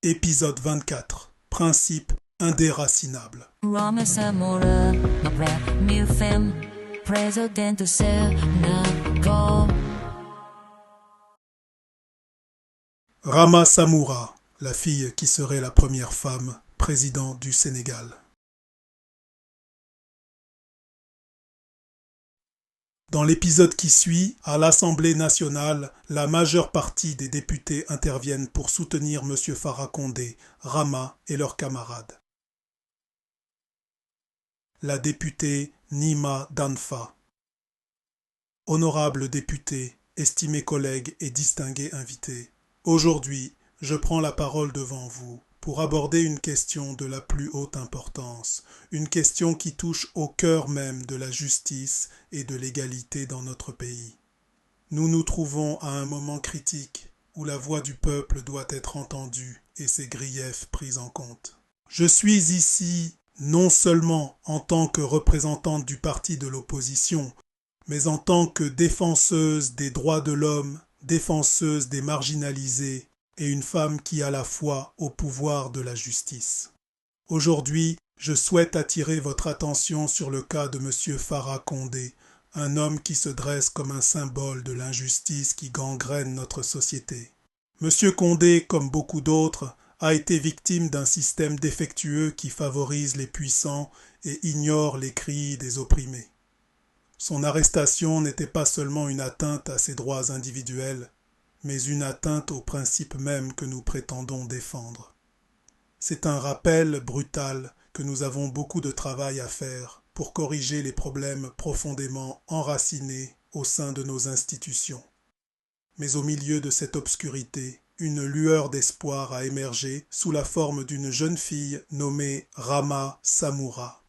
Épisode 24. Principe indéracinable. Rama Samura, ma brand new film, President to Sénégal. Rama Samura, la fille qui serait la première femme président du Sénégal. Dans l'épisode qui suit, à l'Assemblée nationale, la majeure partie des députés interviennent pour soutenir M. Farah Condé, Rama et leurs camarades. La députée Nima Danfa. Honorables députés, estimés collègues et distingués invités, aujourd'hui, je prends la parole devant vous pour aborder une question de la plus haute importance, une question qui touche au cœur même de la justice et de l'égalité dans notre pays. Nous nous trouvons à un moment critique où la voix du peuple doit être entendue et ses griefs pris en compte. Je suis ici non seulement en tant que représentante du parti de l'opposition, mais en tant que défenseuse des droits de l'homme, défenseuse des marginalisés, et une femme qui a la foi au pouvoir de la justice. Aujourd'hui, je souhaite attirer votre attention sur le cas de M. Farah Condé, un homme qui se dresse comme un symbole de l'injustice qui gangrène notre société. M. Condé, comme beaucoup d'autres, a été victime d'un système défectueux qui favorise les puissants et ignore les cris des opprimés. Son arrestation n'était pas seulement une atteinte à ses droits individuels, mais une atteinte aux principes mêmes que nous prétendons défendre. C'est un rappel brutal que nous avons beaucoup de travail à faire pour corriger les problèmes profondément enracinés au sein de nos institutions. Mais au milieu de cette obscurité, une lueur d'espoir a émergé sous la forme d'une jeune fille nommée Rama Samura.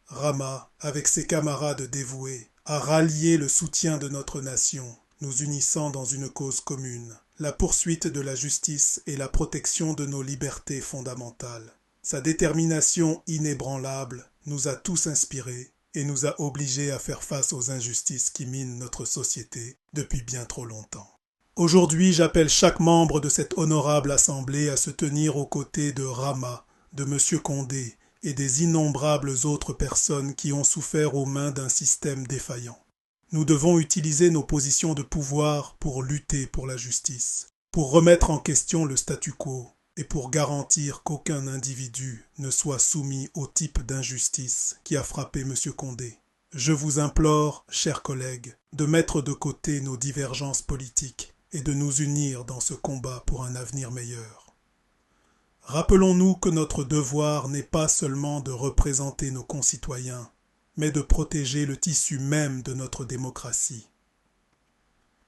Rama, avec ses camarades dévoués, a rallié le soutien de notre nation, nous unissant dans une cause commune, la poursuite de la justice et la protection de nos libertés fondamentales. Sa détermination inébranlable nous a tous inspirés et nous a obligés à faire face aux injustices qui minent notre société depuis bien trop longtemps. Aujourd'hui, j'appelle chaque membre de cette honorable assemblée à se tenir aux côtés de Rama, de M. Condé et des innombrables autres personnes qui ont souffert aux mains d'un système défaillant. Nous devons utiliser nos positions de pouvoir pour lutter pour la justice, pour remettre en question le statu quo et pour garantir qu'aucun individu ne soit soumis au type d'injustice qui a frappé M. Condé. Je vous implore, chers collègues, de mettre de côté nos divergences politiques et de nous unir dans ce combat pour un avenir meilleur. Rappelons-nous que notre devoir n'est pas seulement de représenter nos concitoyens, mais de protéger le tissu même de notre démocratie.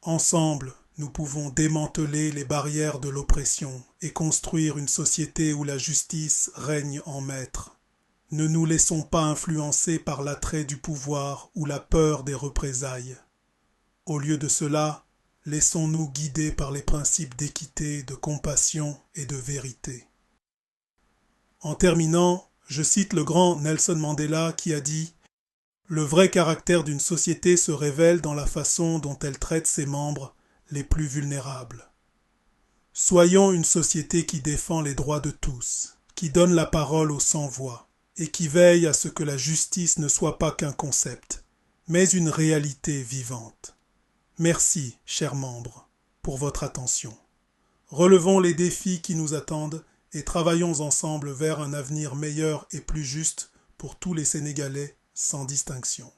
Ensemble, nous pouvons démanteler les barrières de l'oppression et construire une société où la justice règne en maître. Ne nous laissons pas influencer par l'attrait du pouvoir ou la peur des représailles. Au lieu de cela, laissons-nous guider par les principes d'équité, de compassion et de vérité. En terminant, je cite le grand Nelson Mandela qui a dit « Le vrai caractère d'une société se révèle dans la façon dont elle traite ses membres les plus vulnérables. Soyons une société qui défend les droits de tous, qui donne la parole aux sans-voix et qui veille à ce que la justice ne soit pas qu'un concept, mais une réalité vivante. Merci, chers membres, pour votre attention. Relevons les défis qui nous attendent et travaillons ensemble vers un avenir meilleur et plus juste pour tous les Sénégalais sans distinction. »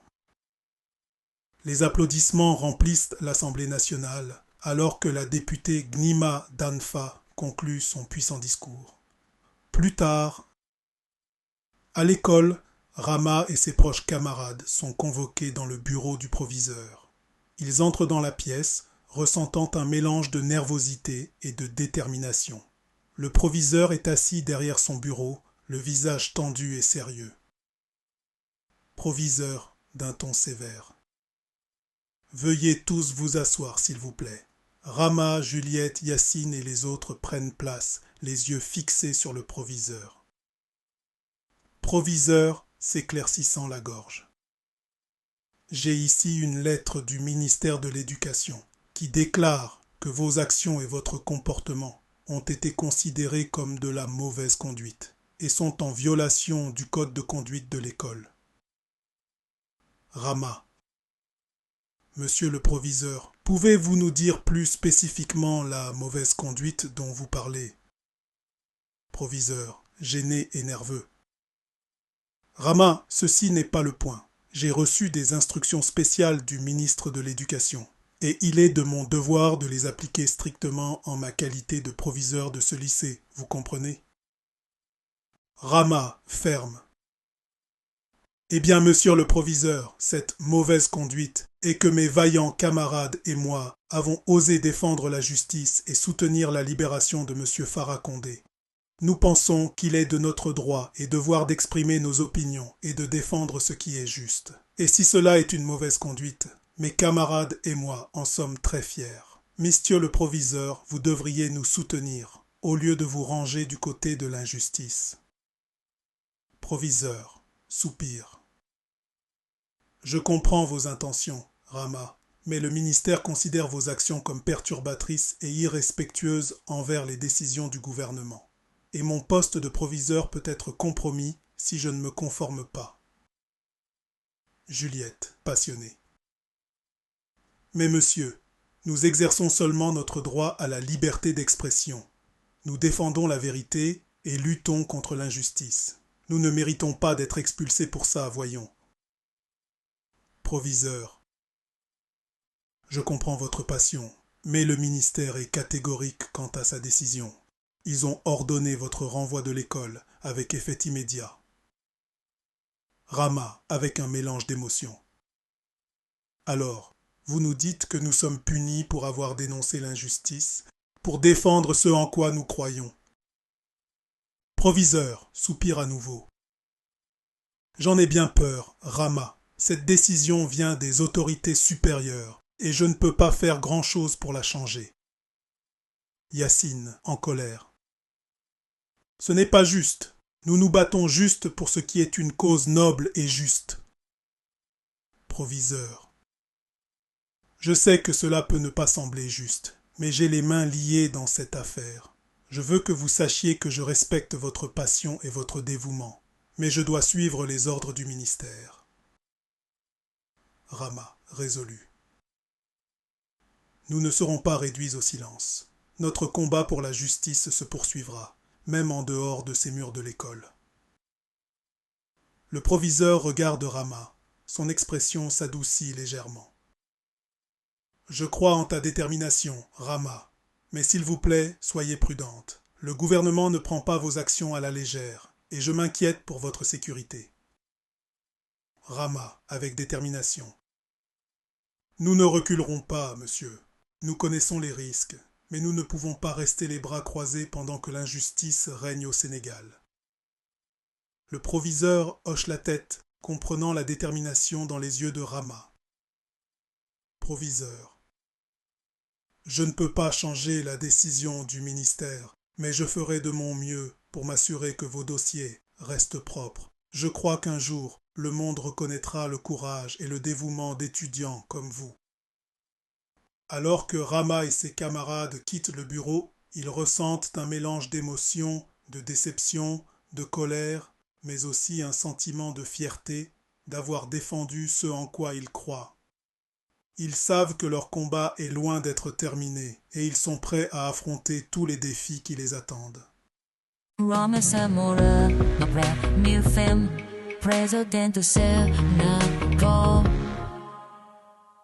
Les applaudissements remplissent l'Assemblée nationale alors que la députée Gnima Danfa conclut son puissant discours. Plus tard, à l'école, Rama et ses proches camarades sont convoqués dans le bureau du proviseur. Ils entrent dans la pièce, ressentant un mélange de nervosité et de détermination. Le proviseur est assis derrière son bureau, le visage tendu et sérieux. Proviseur d'un ton sévère. Veuillez tous vous asseoir, s'il vous plaît. Rama, Juliette, Yacine et les autres prennent place, les yeux fixés sur le proviseur. Proviseur, s'éclaircissant la gorge. J'ai ici une lettre du ministère de l'Éducation qui déclare que vos actions et votre comportement ont été considérés comme de la mauvaise conduite et sont en violation du code de conduite de l'école. Rama. Monsieur le proviseur, pouvez-vous nous dire plus spécifiquement la mauvaise conduite dont vous parlez? Proviseur, gêné et nerveux. Rama, ceci n'est pas le point. J'ai reçu des instructions spéciales du ministre de l'Éducation, et il est de mon devoir de les appliquer strictement en ma qualité de proviseur de ce lycée, vous comprenez? Rama, ferme. Eh bien, monsieur le proviseur, cette mauvaise conduite est que mes vaillants camarades et moi avons osé défendre la justice et soutenir la libération de monsieur Farah Condé. Nous pensons qu'il est de notre droit et devoir d'exprimer nos opinions et de défendre ce qui est juste. Et si cela est une mauvaise conduite, mes camarades et moi en sommes très fiers. Monsieur le proviseur, vous devriez nous soutenir, au lieu de vous ranger du côté de l'injustice. Proviseur, soupir. Je comprends vos intentions, Rama, mais le ministère considère vos actions comme perturbatrices et irrespectueuses envers les décisions du gouvernement. Et mon poste de proviseur peut être compromis si je ne me conforme pas. Juliette, passionnée. Mais monsieur, nous exerçons seulement notre droit à la liberté d'expression. Nous défendons la vérité et luttons contre l'injustice. Nous ne méritons pas d'être expulsés pour ça, voyons. Proviseur. Je comprends votre passion, mais le ministère est catégorique quant à sa décision. Ils ont ordonné votre renvoi de l'école avec effet immédiat. Rama, avec un mélange d'émotions. Alors, vous nous dites que nous sommes punis pour avoir dénoncé l'injustice, pour défendre ce en quoi nous croyons. Proviseur, soupire à nouveau. J'en ai bien peur, Rama. Cette décision vient des autorités supérieures et je ne peux pas faire grand-chose pour la changer. Yacine, en colère. Ce n'est pas juste. Nous nous battons juste pour ce qui est une cause noble et juste. Proviseur. Je sais que cela peut ne pas sembler juste, mais j'ai les mains liées dans cette affaire. Je veux que vous sachiez que je respecte votre passion et votre dévouement, mais je dois suivre les ordres du ministère. Rama, résolu. Nous ne serons pas réduits au silence. Notre combat pour la justice se poursuivra, même en dehors de ces murs de l'école. Le proviseur regarde Rama. Son expression s'adoucit légèrement. Je crois en ta détermination, Rama, mais s'il vous plaît, soyez prudente. Le gouvernement ne prend pas vos actions à la légère, et je m'inquiète pour votre sécurité. Rama, avec détermination. Nous ne reculerons pas, monsieur. Nous connaissons les risques, mais nous ne pouvons pas rester les bras croisés pendant que l'injustice règne au Sénégal. Le proviseur hoche la tête, comprenant la détermination dans les yeux de Rama. Proviseur. Je ne peux pas changer la décision du ministère, mais je ferai de mon mieux pour m'assurer que vos dossiers restent propres. Je crois qu'un jour, le monde reconnaîtra le courage et le dévouement d'étudiants comme vous. Alors que Rama et ses camarades quittent le bureau, ils ressentent un mélange d'émotions, de déception, de colère, mais aussi un sentiment de fierté d'avoir défendu ce en quoi ils croient. Ils savent que leur combat est loin d'être terminé et ils sont prêts à affronter tous les défis qui les attendent. Rama Samora, no brand new film, President to sell now.